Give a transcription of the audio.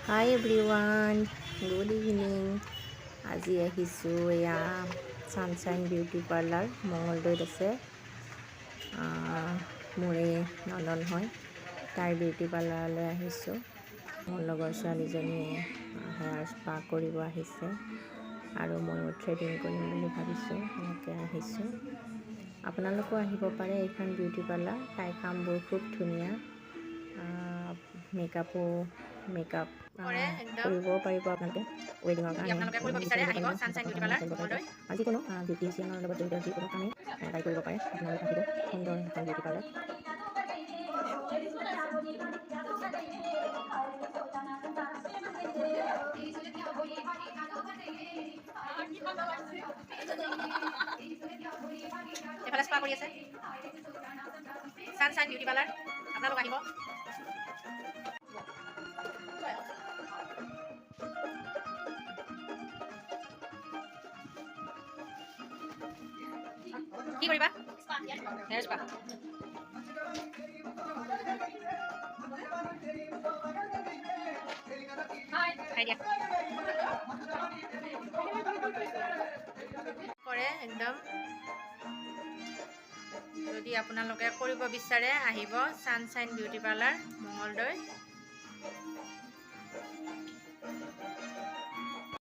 হাই everyone, good evening. আজি আহিছোঁ এয়া ছানশ্বাইন বিউটি পাৰ্লাৰ মঙলদৈত আছে। মোৰে ননদ হয়, তাইৰ বিউটি পাৰ্লাৰলৈ আহিছোঁ। মোৰ লগৰ ছোৱালীজনীয়ে হেয়াৰ স্পা কৰিব আহিছে আৰু ময়ো থ্ৰেডিং কৰিম বুলি ভাবিছোঁ, এনেকৈ আহিছোঁ। আপোনালোকো আহিব পাৰে এইখন বিউটি পাৰ্লাৰ। তাইৰ কামবোৰ খুব ধুনীয়া। মেকআপ কৰিবও পাৰিব আপোনালোকে ৱেডিঙৰ কাৰণে যিকোনো বিউটিচিয়ানৰ লগত জড়িত যিকোনো কামেই তাই কৰিব পাৰে। আপোনালোক আহিব, সুন্দৰ এখন বিউটি পাৰ্লাৰ। এইফালে স্পা কৰি আছে ছানশ্বাইন বিউটি পাৰ্লাৰ, আপোনালোক আহিব। কি কৰিবা? Hair spa. কৰে একদম। যদি আপোনালোকে কৰিব বিচাৰে আহিব ছানশ্বাইন বিউটি পাৰ্লাৰ মঙলদৈ।